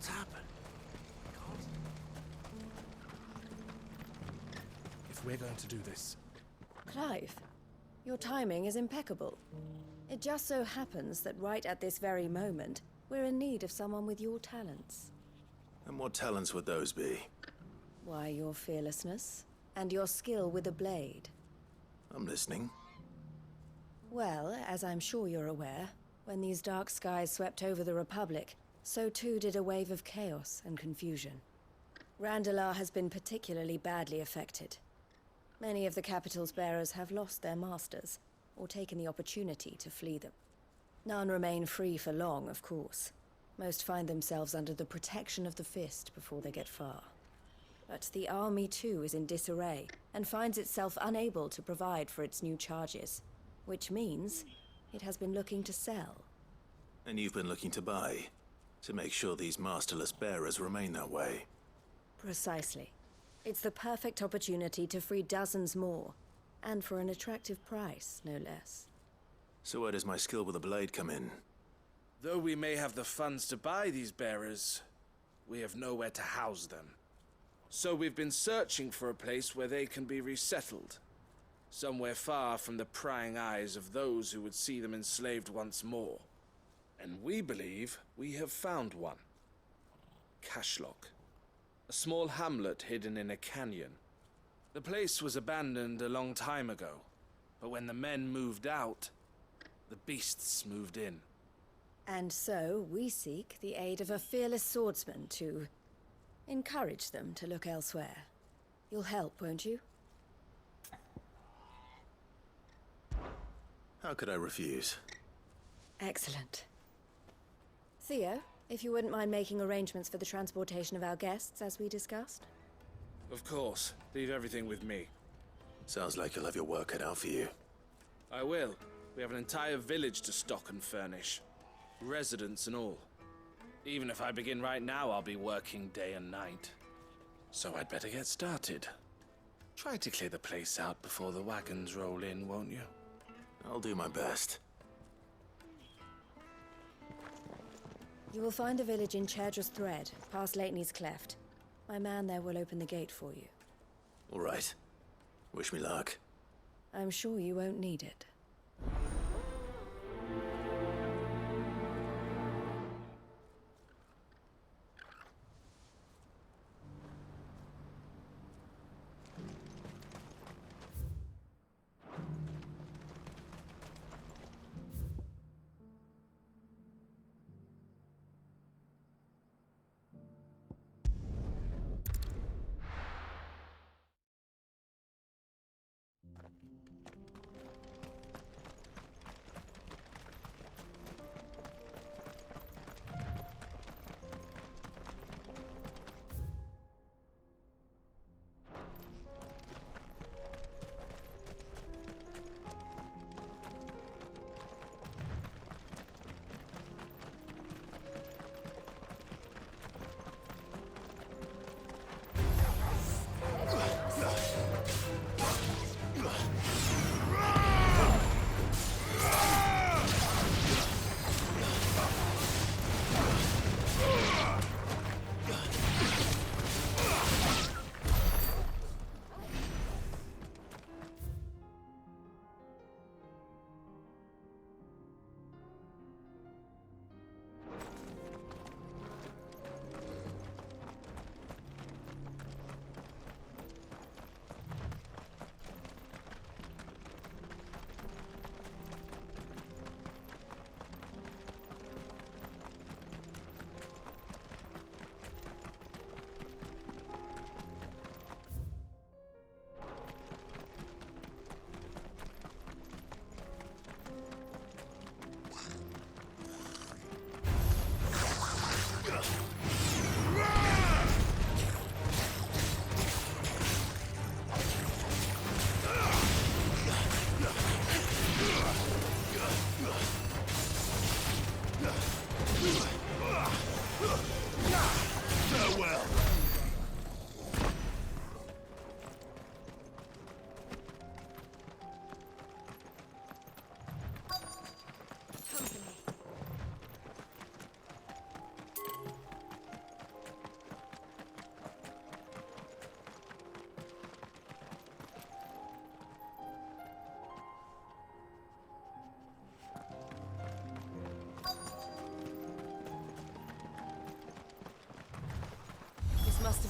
What's happened? God. If we're going to do this, Clive, your timing is impeccable. It just so happens that right at this very moment, we're in need of someone with your talents. And what talents would those be? Why, your fearlessness, and your skill with a blade. I'm listening. Well, as I'm sure you're aware, when these dark skies swept over the Republic, so too did a wave of chaos and confusion. Randalar has been particularly badly affected. Many of the capital's bearers have lost their masters, or taken the opportunity to flee them. None remain free for long, of course. Most find themselves under the protection of the Fist before they get far. But the army too is in disarray, and finds itself unable to provide for its new charges. Which means it has been looking to sell. And you've been looking to buy, to make sure these masterless bearers remain that way. Precisely. It's the perfect opportunity to free dozens more, and for an attractive price, no less. So where does my skill with a blade come in? though we may have the funds to buy these bearers, we have nowhere to house them. So we've been searching for a place where they can be resettled. Somewhere far from the prying eyes of those who would see them enslaved once more. And we believe we have found one. Cashlock. A small hamlet hidden in a canyon. The place was abandoned a long time ago, but when the men moved out, the beasts moved in. And so we seek the aid of a fearless swordsman to encourage them to look elsewhere. You'll help, won't you? How could I refuse? Excellent. Theo, if you wouldn't mind making arrangements for the transportation of our guests, as we discussed. Of course. Leave everything with me. Sounds like you'll have your work cut out for you. I will. We have an entire village to stock and furnish. Residents and all. Even if I begin right now, I'll be working day and night. So I'd better get started. Try to clear the place out before the wagons roll in, won't you? I'll do my best. You will find a village in Chairdra's Thread, past Lateney's Cleft. My man there will open the gate for you. All right. Wish me luck. I'm sure you won't need it.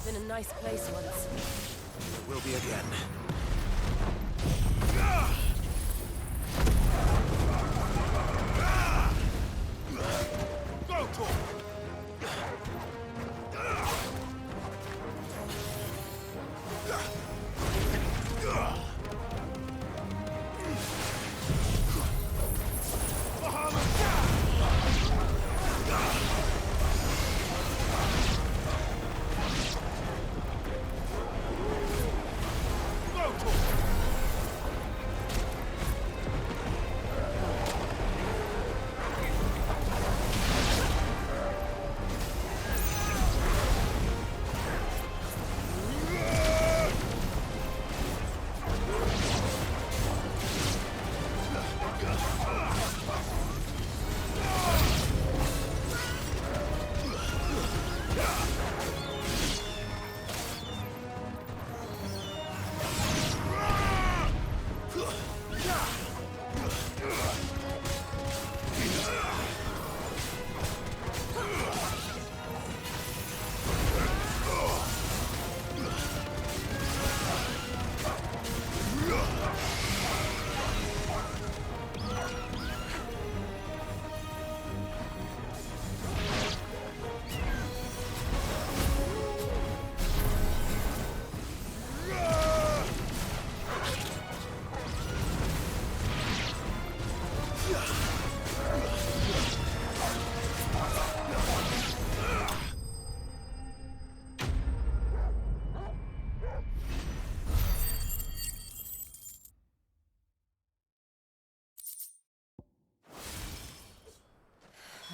have been a nice place once. It will be again. Go to him!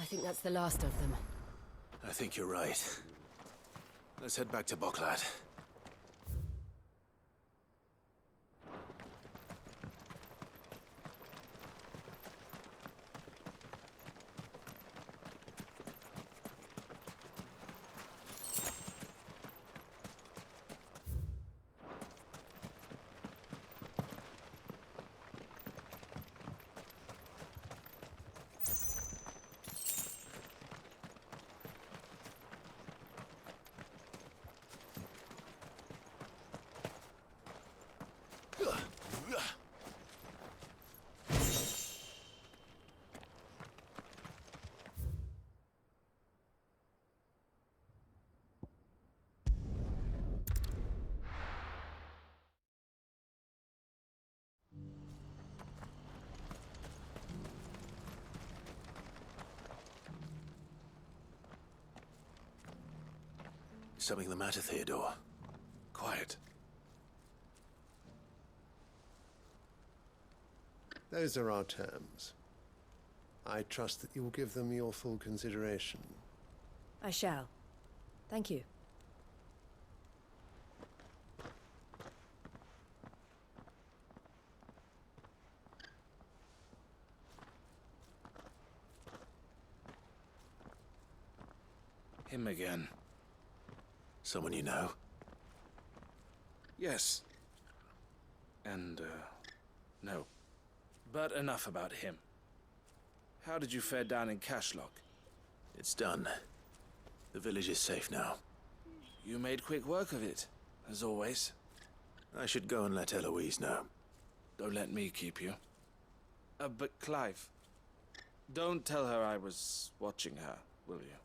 I think that's the last of them. I think you're right. Let's head back to Boklat. Is something the matter, Theodore? Quiet. Those are our terms. I trust that you will give them your full consideration. I shall. Thank you. Him again. Someone you know? Yes. And, no. But enough about him. How did you fare down in Cashlock? It's done. The village is safe now. You made quick work of it, as always. I should go and let Eloise know. Don't let me keep you. But Clive, don't tell her I was watching her, will you?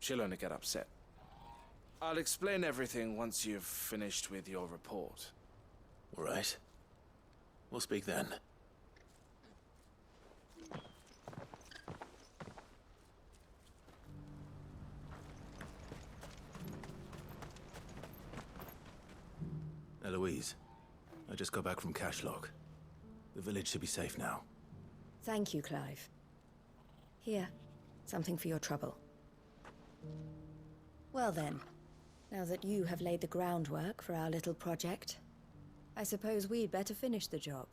She'll only get upset. I'll explain everything once you've finished with your report. All right. We'll speak then. Eloise, I just got back from Cashlock. The village should be safe now. Thank you, Clive. Here, something for your trouble. Well then, now that you have laid the groundwork for our little project, I suppose we'd better finish the job.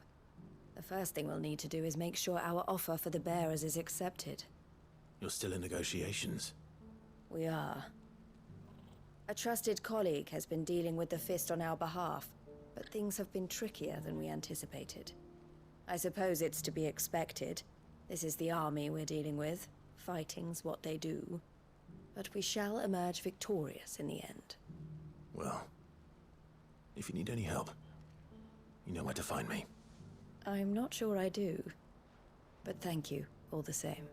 The first thing we'll need to do is make sure our offer for the bearers is accepted. You're still in negotiations? We are. A trusted colleague has been dealing with the Fist on our behalf, but things have been trickier than we anticipated. I suppose it's to be expected. This is the army we're dealing with. Fighting's what they do. But we shall emerge victorious in the end. Well, if you need any help, you know where to find me. I'm not sure I do, but thank you all the same.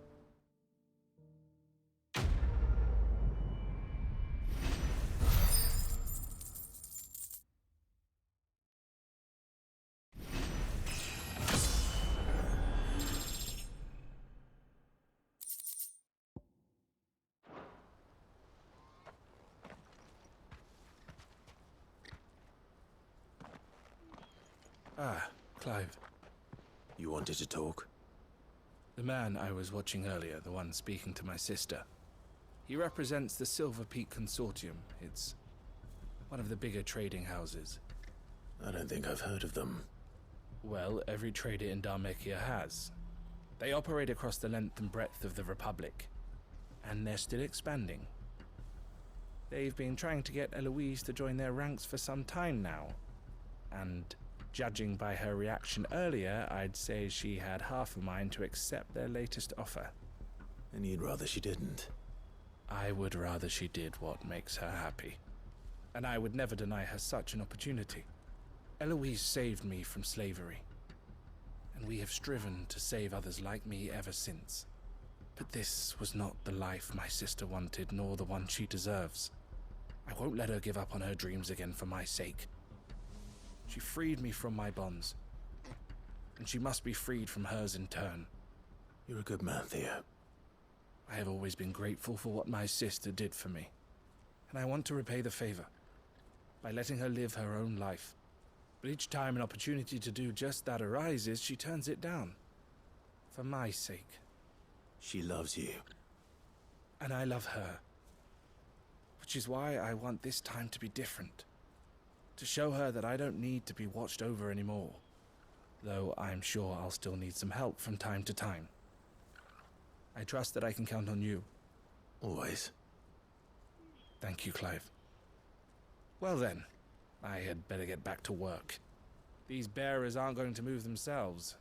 Ah, Clive. You wanted to talk? The man I was watching earlier, the one speaking to my sister. He represents the Silver Peak Consortium. It's one of the bigger trading houses. I don't think I've heard of them. Well, every trader in Dharmekia has. They operate across the length and breadth of the Republic, and they're still expanding. They've been trying to get Eloise to join their ranks for some time now, and judging by her reaction earlier, I'd say she had half a mind to accept their latest offer. And you'd rather she didn't? I would rather she did what makes her happy. And I would never deny her such an opportunity. Eloise saved me from slavery, and we have striven to save others like me ever since. But this was not the life my sister wanted, nor the one she deserves. I won't let her give up on her dreams again for my sake. She freed me from my bonds, and she must be freed from hers in turn. You're a good man, Theo. I have always been grateful for what my sister did for me, and I want to repay the favor by letting her live her own life. But each time an opportunity to do just that arises, she turns it down. For my sake. She loves you. And I love her. Which is why I want this time to be different. To show her that I don't need to be watched over anymore. Though I'm sure I'll still need some help from time to time. I trust that I can count on you. Always. Thank you, Clive. Well then, I had better get back to work. These bearers aren't going to move themselves.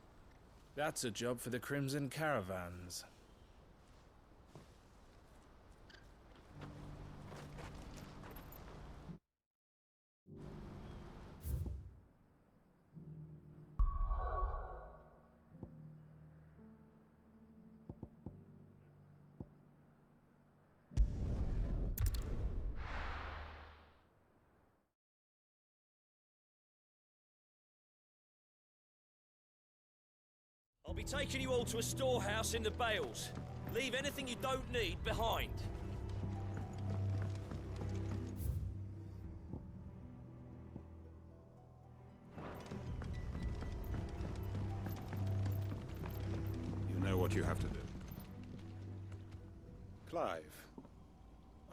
That's a job for the Crimson Caravans. I'll be taking you all to a storehouse in the Bales. Leave anything you don't need behind. You know what you have to do. Clive,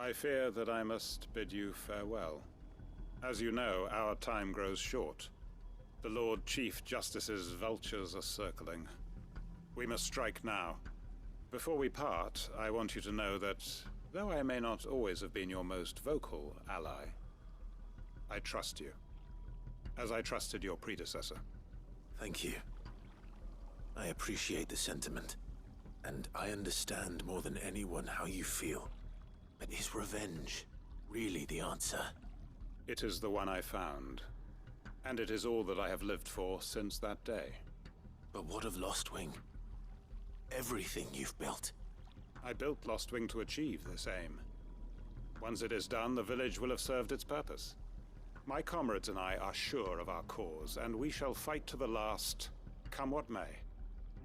I fear that I must bid you farewell. As you know, our time grows short. The Lord Chief Justice's vultures are circling. We must strike now. Before we part, I want you to know that, though I may not always have been your most vocal ally, I trust you, as I trusted your predecessor. Thank you. I appreciate the sentiment, and I understand more than anyone how you feel. But is revenge really the answer? It is the one I found, and it is all that I have lived for since that day. But what of Lostwing? Everything you've built. I built Lostwing to achieve this aim. Once it is done, the village will have served its purpose. My comrades and I are sure of our cause, and we shall fight to the last, come what may.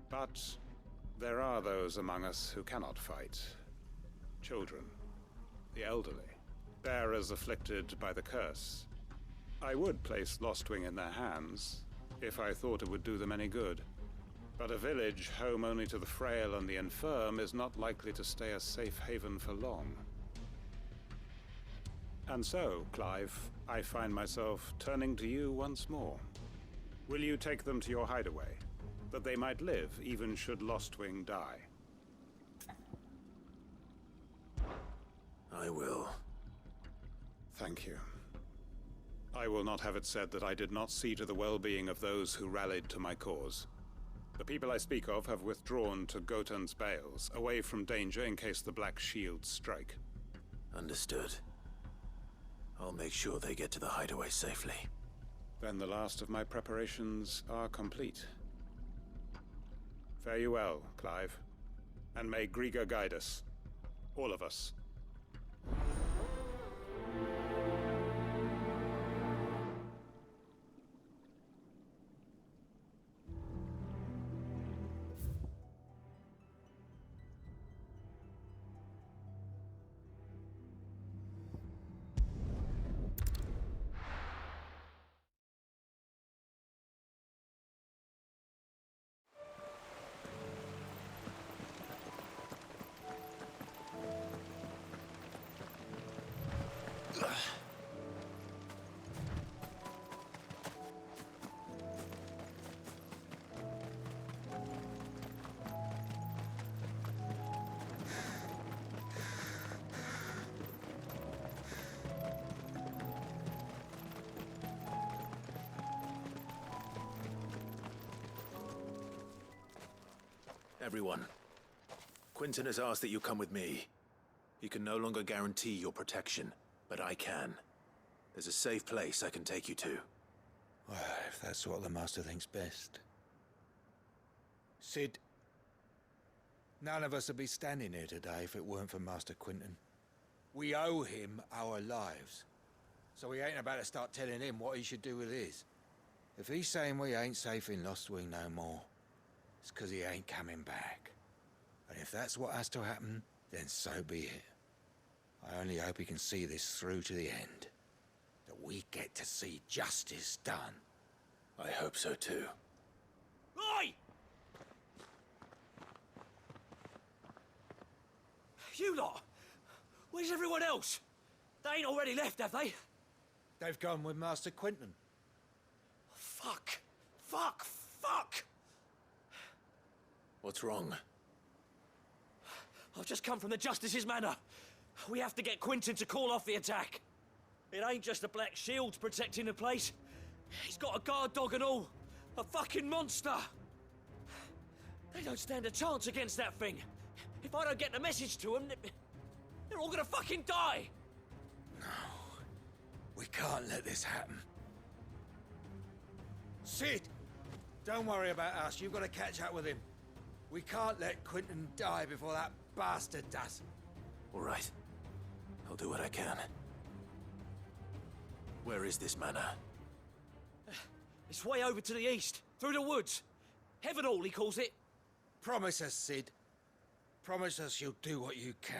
But there are those among us who cannot fight. Children, the elderly, bearers afflicted by the curse. I would place Lostwing in their hands, if I thought it would do them any good. But a village home only to the frail and the infirm is not likely to stay a safe haven for long. And so, Clive, I find myself turning to you once more. Will you take them to your hideaway, that they might live even should Lostwing die? I will. Thank you. I will not have it said that I did not see to the well-being of those who rallied to my cause. The people I speak of have withdrawn to Gotan's Bales, away from danger in case the Black Shields strike. Understood. I'll make sure they get to the hideaway safely. Then the last of my preparations are complete. Fare you well, Clive. And may Grieger guide us. All of us. Everyone, Quentin has asked that you come with me. He can no longer guarantee your protection, but I can. There's a safe place I can take you to. Well, if that's what the Master thinks best. Cid, none of us would be standing here today if it weren't for Master Quentin. We owe him our lives. So we ain't about to start telling him what he should do with his. If he's saying we ain't safe in Lost Wing no more, it's 'cause he ain't coming back. And if that's what has to happen, then so be it. I only hope he can see this through to the end. That we get to see justice done. I hope so too. Oi! You lot! Where's everyone else? They ain't already left, have they? They've gone with Master Quentin. Fuck! Fuck! Fuck! What's wrong? I've just come from the Justice's Manor. We have to get Quentin to call off the attack. It ain't just the Black Shields protecting the place. He's got a guard dog and all. A fucking monster. They don't stand a chance against that thing. If I don't get the message to them, they're all gonna fucking die. We can't let this happen. Cid! Don't worry about us. You've got to catch up with him. We can't let Quentin die before that bastard does. All right. I'll do what I can. Where is this manor? It's way over to the east, through the woods. Heavenhall, he calls it. Promise us, Cid. Promise us you'll do what you can.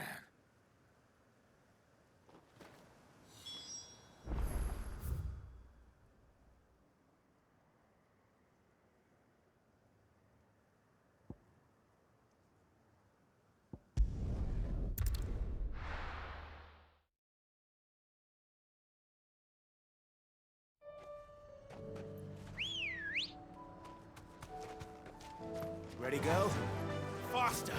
Ready, go? Faster!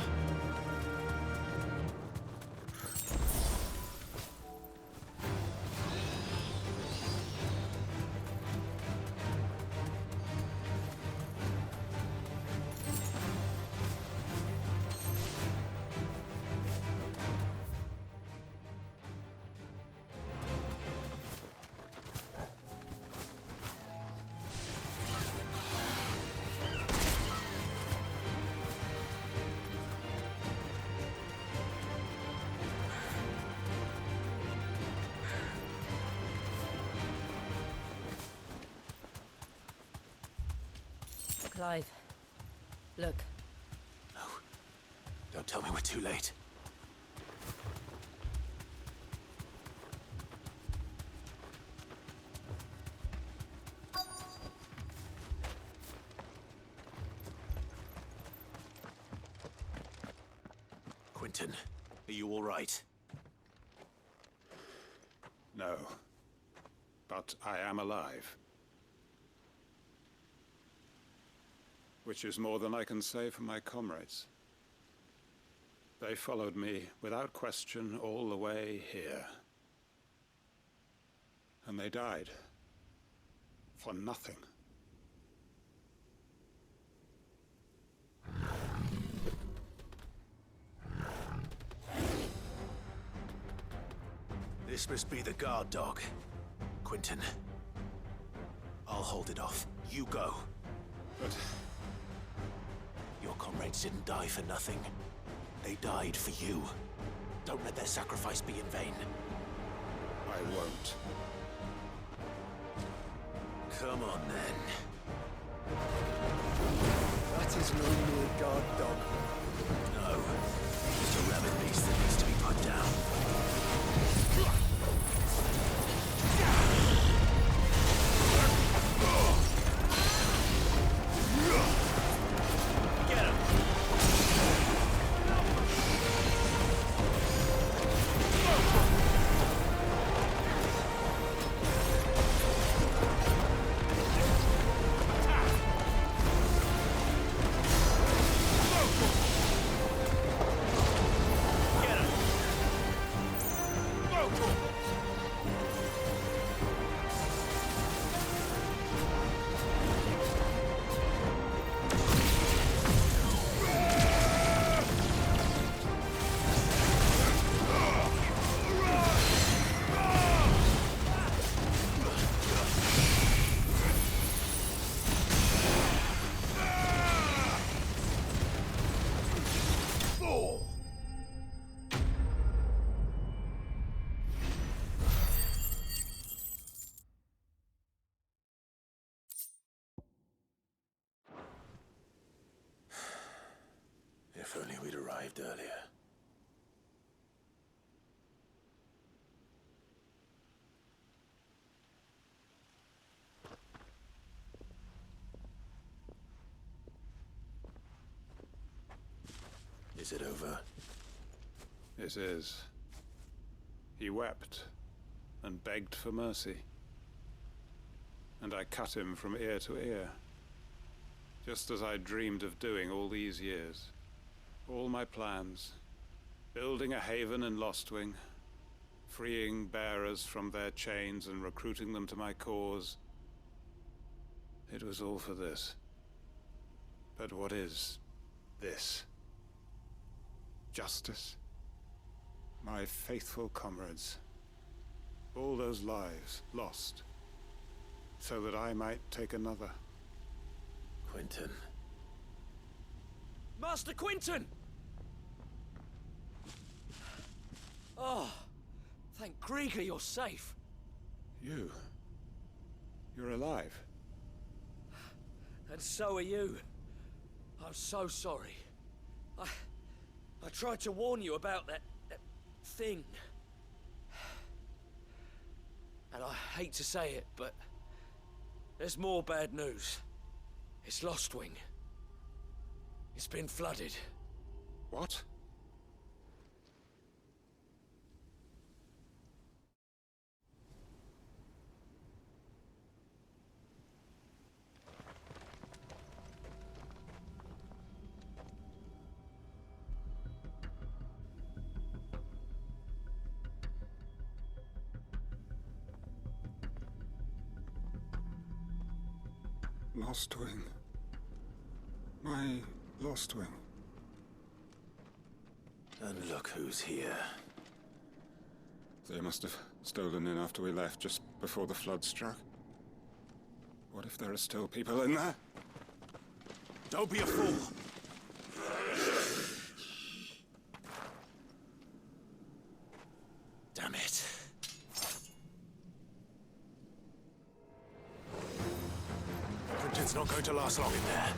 Clive, look. No. Don't tell me we're too late. Quentin, are you all right? No. But I am alive. Which is more than I can say for my comrades. They followed me without question all the way here. And they died. For nothing. This must be the guard dog. Quentin. I'll hold it off. You go. But Your comrades didn't die for nothing. They died for you. Don't let their sacrifice be in vain. I won't. Come on, then. That is no mere guard dog. No. It's a rabid beast that needs to be put down. Get him! Get him! If only we'd arrived earlier. Is it over? it is. He wept and begged for mercy. And I cut him from ear to ear, just as I dreamed of doing all these years. All my plans, building a haven in Lostwing, freeing bearers from their chains and recruiting them to my cause. It was all for this. But what is this? Justice? My faithful comrades. All those lives lost, so that I might take another. Quentin. Master Quinton! Oh, thank Grieger you're safe. You're alive. And so are you. I'm so sorry. I tried to warn you about that thing. And I hate to say it, but there's more bad news. It's Lostwing. It's been flooded. What? Lostwing. My Lostwing. And look who's here. They must have stolen in after we left, just before the flood struck. What if there are still people in there? Don't be a fool! Damn it. Quentin's not going to last long in there.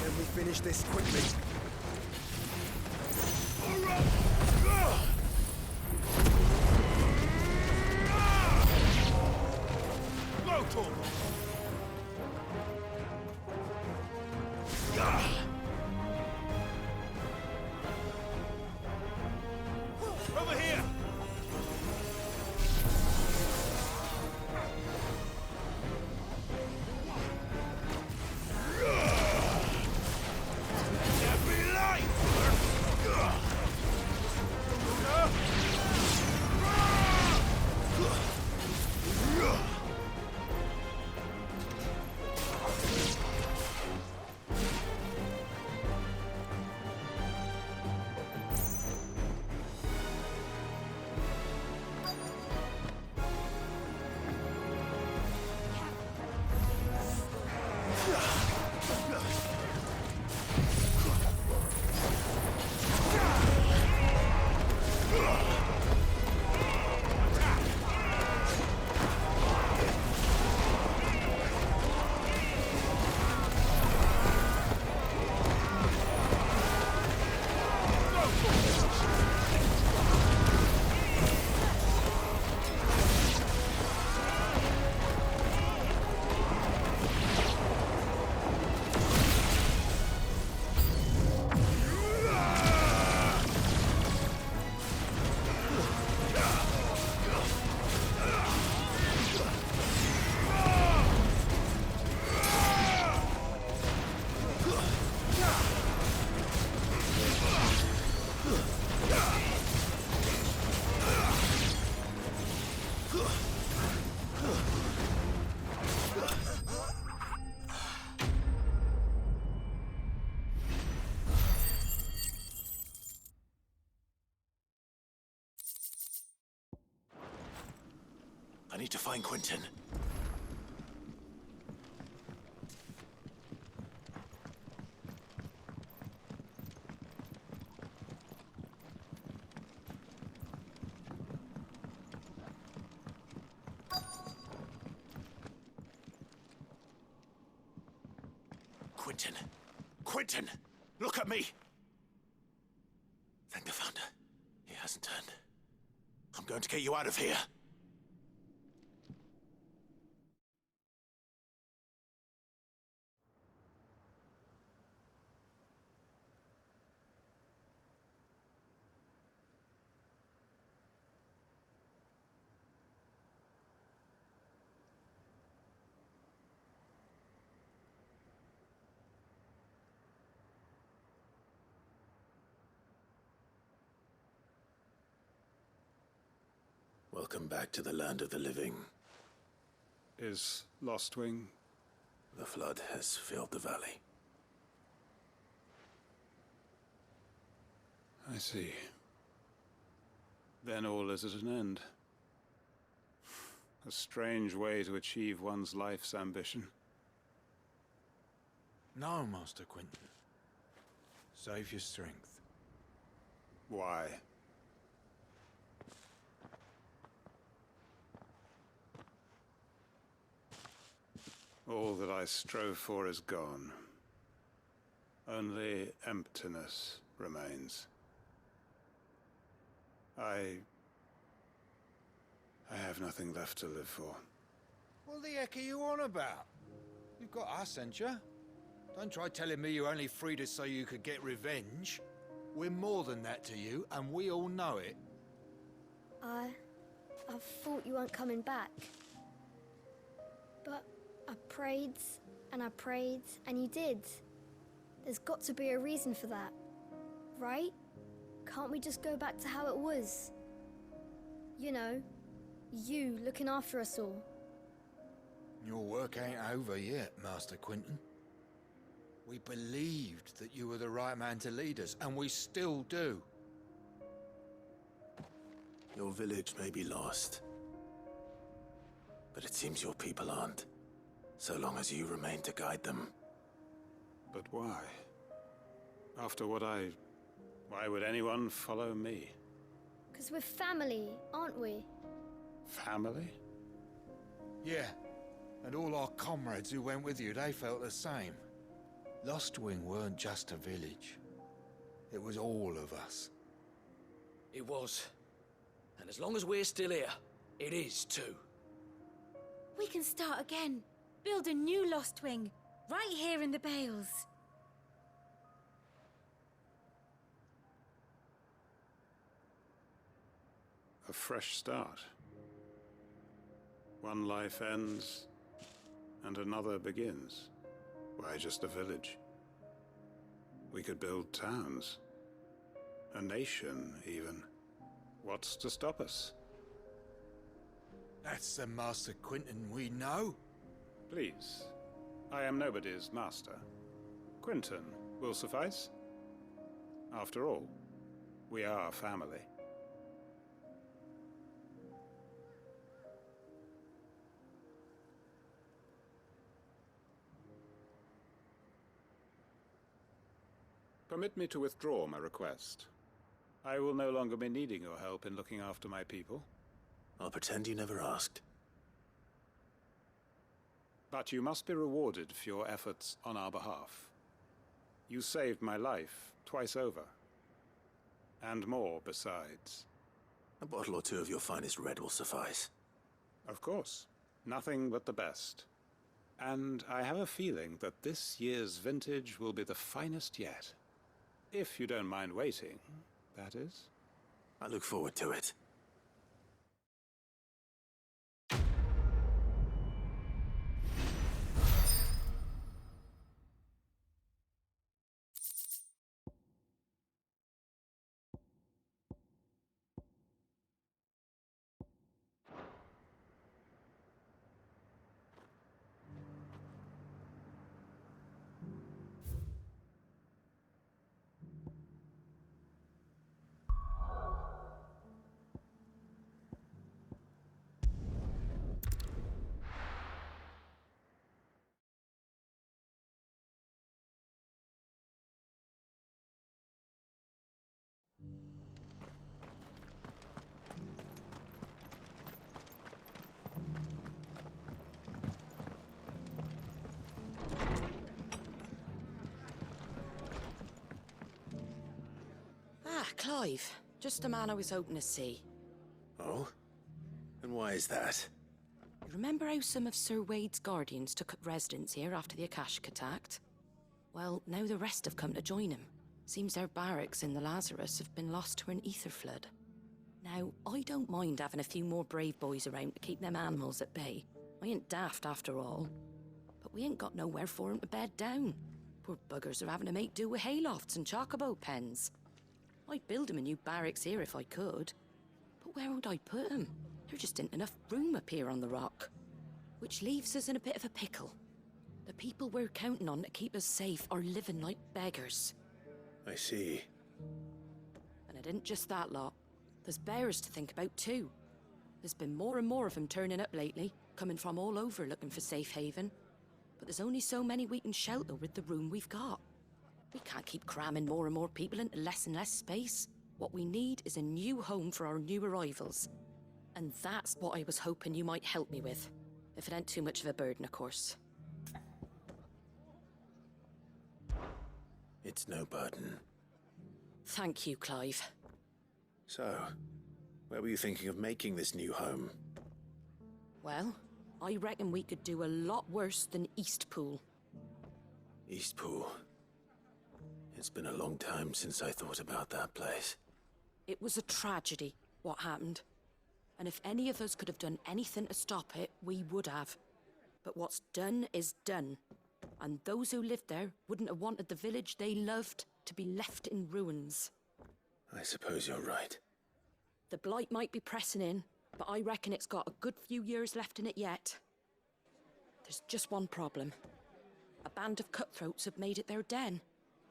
Can we finish this quickly? Over here! I need to find Quentin. Quentin! Quentin! Look at me! Thank the Founder. He hasn't turned. I'm going to get you out of here. Welcome back to the land of the living. Is Lostwing? The flood has filled the valley. I see. Then all is at an end. A strange way to achieve one's life's ambition. No, Master Quentin. Save your strength. Why? All that I strove for is gone. Only emptiness remains. I have nothing left to live for. What the heck are you on about? You've got us, ain't you? Don't try telling me you only freed us so you could get revenge. We're more than that to you, and we all know it. I thought you weren't coming back. But I prayed, and you did. There's got to be a reason for that, right? Can't we just go back to how it was? You know, you looking after us all. Your work ain't over yet, Master Quentin. We believed that you were the right man to lead us, and we still do. Your village may be lost, but it seems your people aren't, so long as you remain to guide them. But why? After what why would anyone follow me? 'Cause we're family, aren't we? Family? Yeah, and all our comrades who went with you, they felt the same. Lostwing weren't just a village. It was all of us. It was. And as long as we're still here, it is too. We can start again. Build a new Lostwing, right here in the Bales. A fresh start. One life ends, and another begins. Why, just a village. We could build towns. A nation, even. What's to stop us? That's the Master Quentin we know. Please. I am nobody's master. Quentin will suffice. After all, we are family. Permit me to withdraw my request. I will no longer be needing your help in looking after my people. I'll pretend you never asked. But you must be rewarded for your efforts on our behalf. You saved my life twice over. And more besides. A bottle or two of your finest red will suffice. Of course. Nothing but the best. And I have a feeling that this year's vintage will be the finest yet. If you don't mind waiting, that is. I look forward to it. Clive. Just the man I was hoping to see. Oh? And why is that? You remember how some of Sir Wade's guardians took up residence here after the Akashic attacked? Well, now the rest have come to join him. Seems their barracks in the Lazarus have been lost to an ether flood. Now, I don't mind having a few more brave boys around to keep them animals at bay. I ain't daft after all. But we ain't got nowhere for 'em to bed down. Poor buggers are having to make do with haylofts and chocobo pens. I'd build 'em a new barracks here if I could. But where would I put 'em? There just ain't enough room up here on the rock. Which leaves us in a bit of a pickle. The people we're counting on to keep us safe are living like beggars. I see. And it isn't just that lot. There's bears to think about too. There's been more and more of them turning up lately, coming from all over looking for safe haven. But there's only so many we can shelter with the room we've got. We can't keep cramming more and more people into less and less space. What we need is a new home for our new arrivals. And that's what I was hoping you might help me with. If it ain't too much of a burden, of course. It's no burden. Thank you, Clive. So, where were you thinking of making this new home? Well, I reckon we could do a lot worse than Eastpool. Eastpool. It's been a long time since I thought about that place. It was a tragedy, what happened. And if any of us could have done anything to stop it, we would have. But what's done is done. And those who lived there wouldn't have wanted the village they loved to be left in ruins. I suppose you're right. The blight might be pressing in, but I reckon it's got a good few years left in it yet. There's just one problem. A band of cutthroats have made it their den.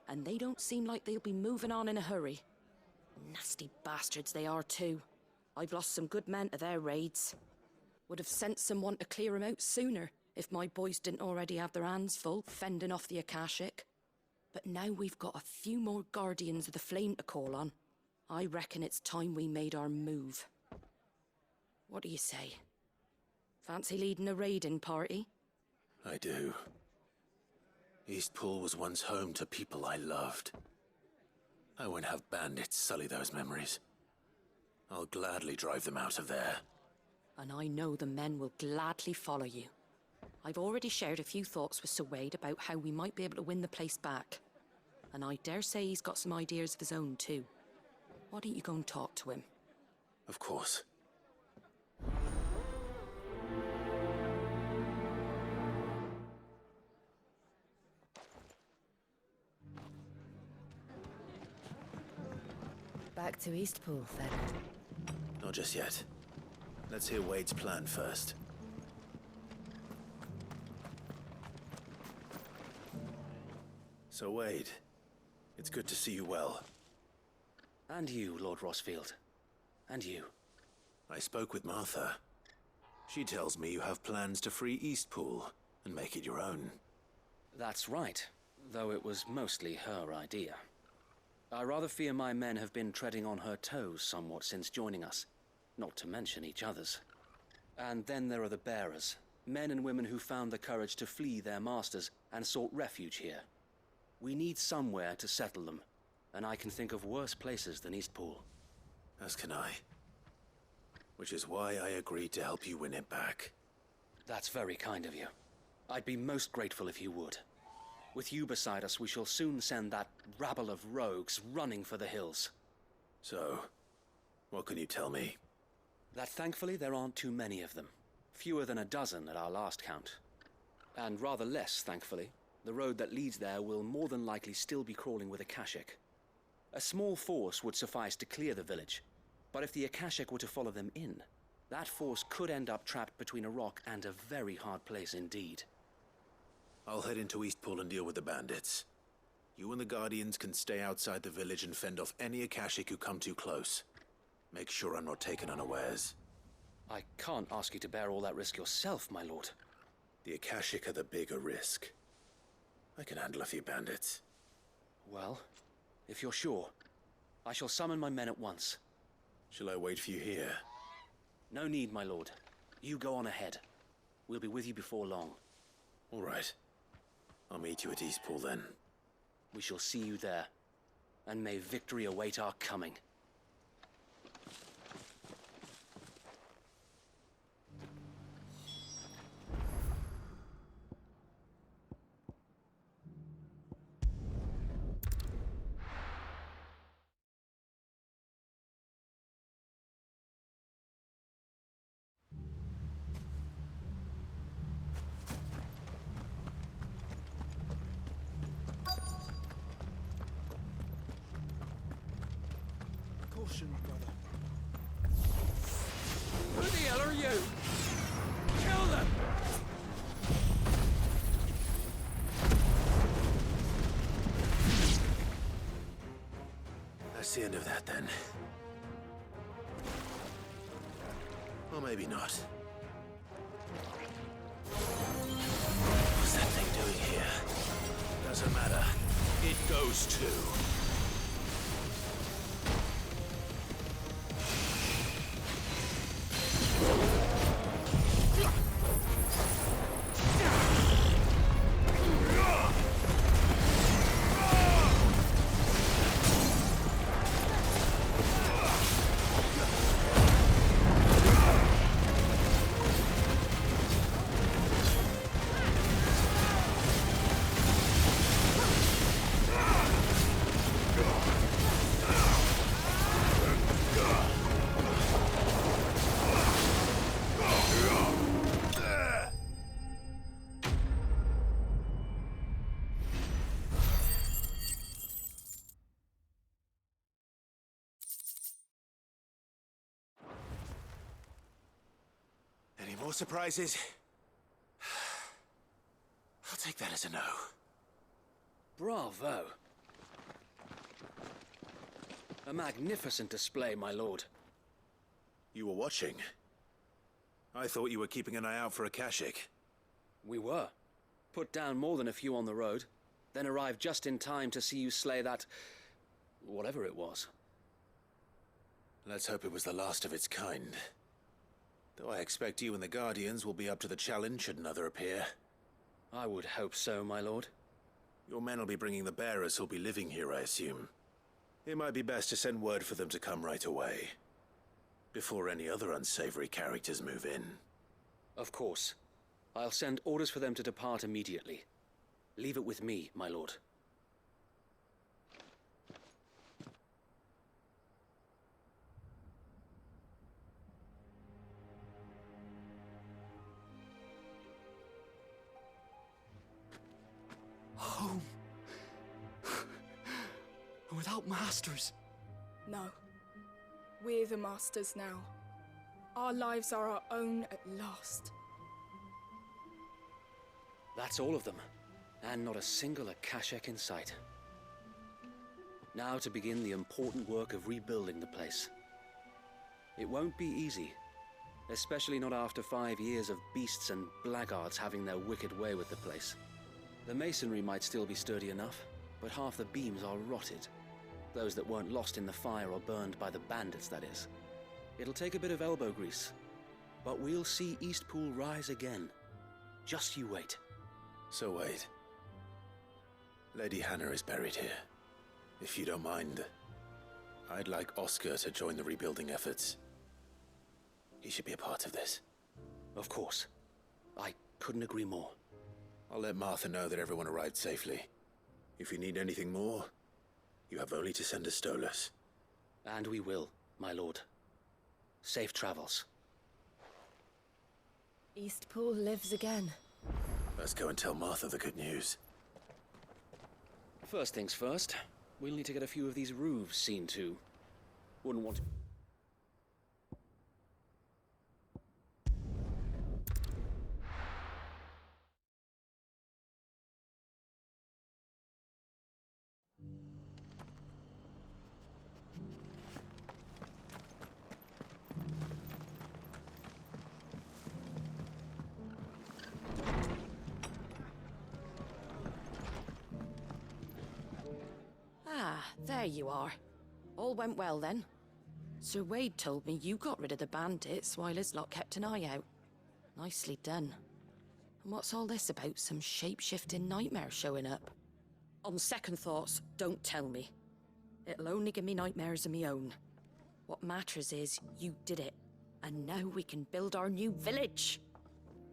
And they don't seem like they'll be moving on in a hurry. Nasty bastards they are too. I've lost some good men to their raids. Would have sent someone to clear 'em out sooner if my boys didn't already have their hands full fending off the Akashic. But now we've got a few more guardians of the flame to call on. I reckon it's time we made our move. What do you say? Fancy leading a raiding party? I do. Eastpool was once home to people I loved. I won't have bandits sully those memories. I'll gladly drive them out of there. And I know the men will gladly follow you. I've already shared a few thoughts with Sir Wade about how we might be able to win the place back. And I dare say he's got some ideas of his own too. Why don't you go and talk to him? Of course. Back to Eastpool, then. Not just yet. Let's hear Wade's plan first. So, Wade, it's good to see you well. And you, Lord Rossfield. And you. I spoke with Martha. She tells me you have plans to free Eastpool and make it your own. That's right, though it was mostly her idea. I rather fear my men have been treading on her toes somewhat since joining us, not to mention each other's. And then there are the bearers, men and women who found the courage to flee their masters and sought refuge here. We need somewhere to settle them, and I can think of worse places than Eastpool. As can I. Which is why I agreed to help you win it back. That's very kind of you. I'd be most grateful if you would. With you beside us, we shall soon send that rabble of rogues running for the hills. So, what can you tell me? That thankfully there aren't too many of them. Fewer than a dozen at our last count. And rather less, thankfully. The road that leads there will more than likely still be crawling with Akashic. A small force would suffice to clear the village, but if the Akashic were to follow them in, that force could end up trapped between a rock and a very hard place indeed. I'll head into Eastpool and deal with the bandits. You and the Guardians can stay outside the village and fend off any Akashic who come too close. Make sure I'm not taken unawares. I can't ask you to bear all that risk yourself, my lord. The Akashic are the bigger risk. I can handle a few bandits. Well, if you're sure, I shall summon my men at once. Shall I wait for you here? No need, my lord. You go on ahead. We'll be with you before long. All right. I'll meet you at Eastpool then. We shall see you there. And may victory await our coming. Caution, brother. Who the hell are you? Kill them! That's the end of that then. Or maybe not. What's that thing doing here? Doesn't matter. It goes too. Any more surprises? I'll take that as a no. Bravo! A magnificent display, my lord. You were watching. I thought you were keeping an eye out for Akashic. We were. Put down more than a few on the road, then arrived just in time to see you slay that... whatever it was. Let's hope it was the last of its kind. Though I expect you and the Guardians will be up to the challenge should another appear. I would hope so, my lord. Your men will be bringing the bearers who'll be living here, I assume. It might be best to send word for them to come right away. Before any other unsavory characters move in. Of course. I'll send orders for them to depart immediately. Leave it with me, my lord. Home. Without masters. No. We're the masters now. Our lives are our own at last. That's all of them. And not a single Akashic in sight. Now to begin the important work of rebuilding the place. It won't be easy. Especially not after 5 years of beasts and blackguards having their wicked way with the place. The masonry might still be sturdy enough, but half the beams are rotted. Those that weren't lost in the fire or burned by the bandits, that is. It'll take a bit of elbow grease, but we'll see Eastpool rise again. Just you wait. So wait. Lady Hannah is buried here. If you don't mind, I'd like Oscar to join the rebuilding efforts. He should be a part of this. Of course. I couldn't agree more. I'll let Martha know that everyone arrived safely. If you need anything more, you have only to send a Stolas. And we will, my lord. Safe travels. Eastpool lives again. Let's go and tell Martha the good news. First things first, we'll need to get a few of these roofs seen to. Wouldn't want to... Ah, there you are. All went well then. Sir Wade told me you got rid of the bandits while his lot kept an eye out. Nicely done. And what's all this about some shape-shifting nightmare showing up? On second thoughts, don't tell me. It'll only give me nightmares of me own. What matters is you did it. And now we can build our new village.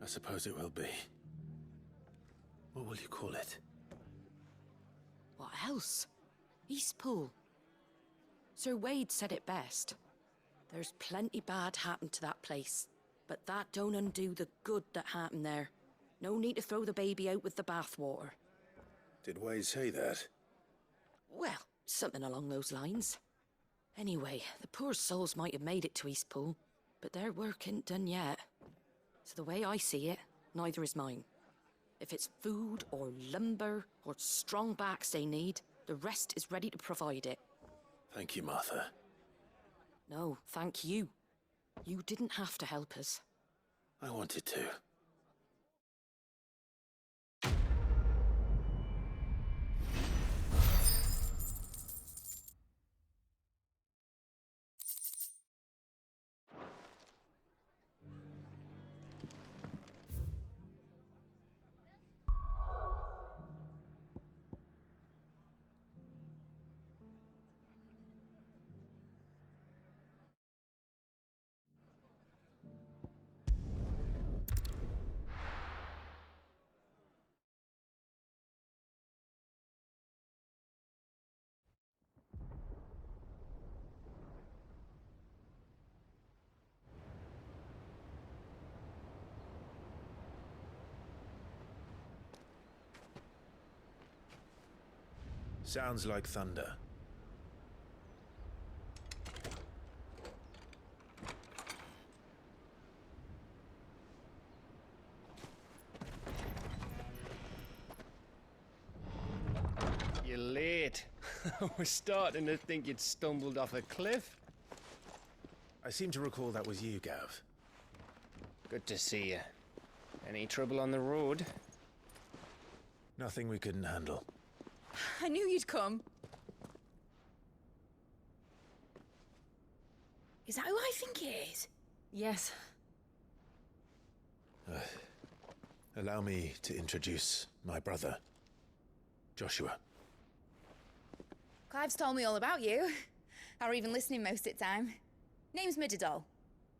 I suppose it will be. What will you call it? What else? Eastpool. Sir Wade said it best. There's plenty bad happened to that place, but that don't undo the good that happened there. No need to throw the baby out with the bathwater. Did Wade say that? Well, something along those lines. Anyway, the poor souls might have made it to Eastpool, but their work ain't done yet. So the way I see it, neither is mine. If it's food or lumber or strong backs they need, the rest is ready to provide it. Thank you, Martha. No, thank you. You didn't have to help us. I wanted to. Sounds like thunder. You're late. I was starting to think you'd stumbled off a cliff. I seem to recall that was you, Gav. Good to see you. Any trouble on the road? Nothing we couldn't handle. I knew you'd come. Is that who I think it is? Yes. Allow me to introduce my brother, Joshua. Clive's told me all about you. Or even listening most of the time. Name's Midadol,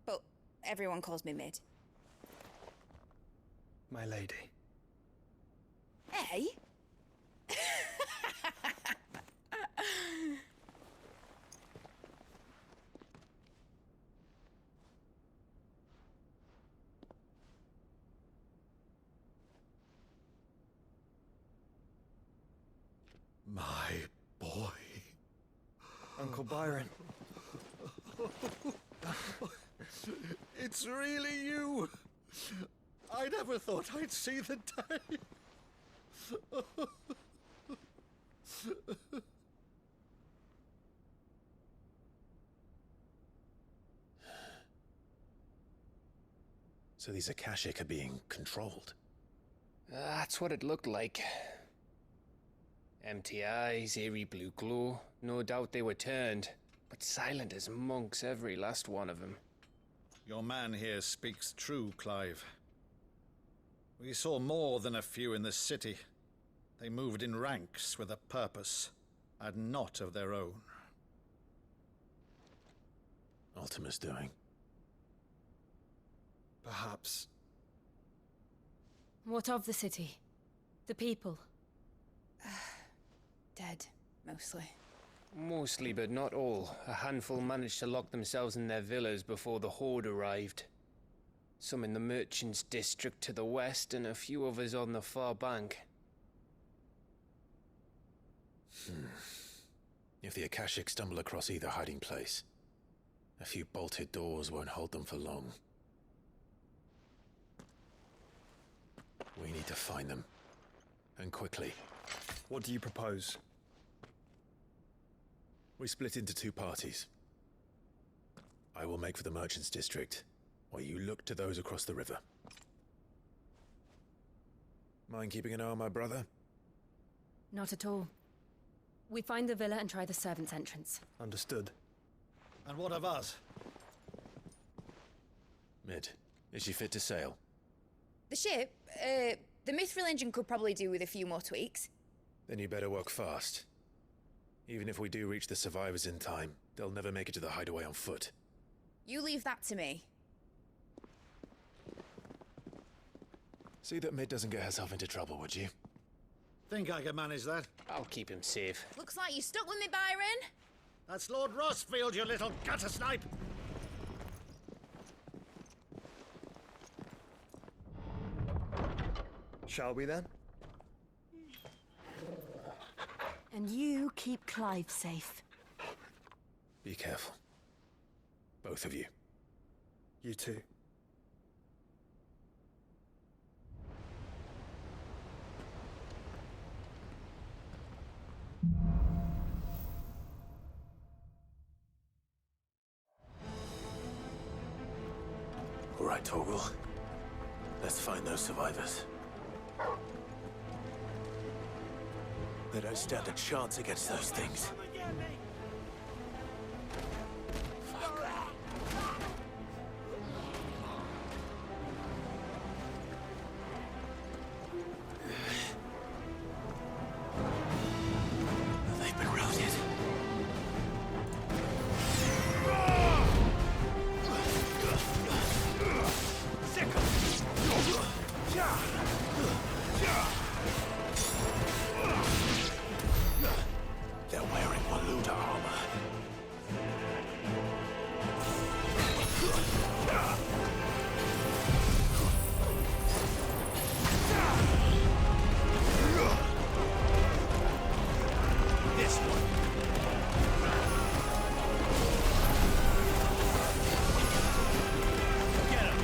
but everyone calls me Mid. My lady. Hey? My boy. Uncle Byron. It's really you. I never thought I'd see the day. So these Akashic are being controlled. That's what it looked like. Empty eyes, eerie blue glow. No doubt they were turned, but silent as monks, every last one of them. Your man here speaks true, Clive. We saw more than a few in the city. They moved in ranks with a purpose, and not of their own. Ultima's doing. Perhaps. What of the city? The people? Dead, mostly. Mostly, but not all. A handful managed to lock themselves in their villas before the Horde arrived. Some in the Merchants' District to the west, and a few others on the far bank. If the Akashic stumble across either hiding place, a few bolted doors won't hold them for long. We need to find them. And quickly. What do you propose? We split into two parties. I will make for the Merchants' District, while you look to those across the river. Mind keeping an eye on my brother? Not at all. We find the villa and try the servants' entrance. Understood. And what of us? Mid, is she fit to sail? The ship, the Mithril engine could probably do with a few more tweaks. Then you better work fast. Even if we do reach the survivors in time, they'll never make it to the hideaway on foot. You leave that to me. See that Mid doesn't get herself into trouble, would you? Think I can manage that? I'll keep him safe. Looks like you stuck with me, Byron. That's Lord Rossfield, you little gutter snipe! Shall we then? And you keep Clive safe. Be careful. Both of you. You too. All right, Torgal. Let's find those survivors. They don't stand a chance against those things. They've been routed. They're wearing Waluda armor. This one. Get him.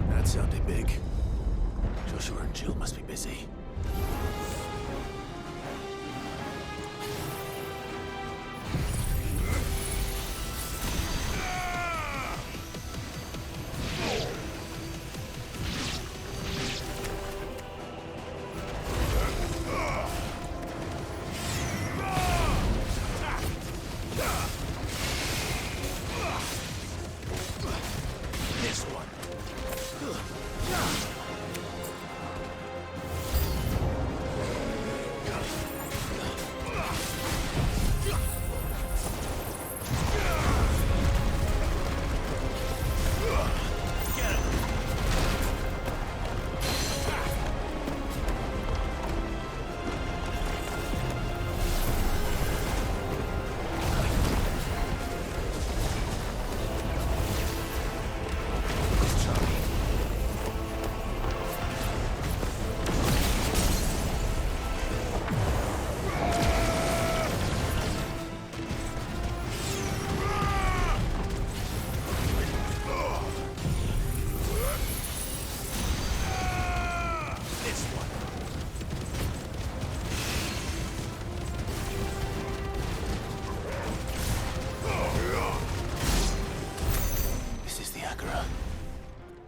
That sounded big. Joshua and Jill must be busy. This one.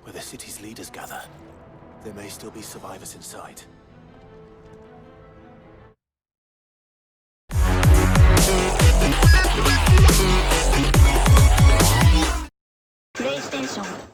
Where the city's leaders gather. There may still be survivors inside. PlayStation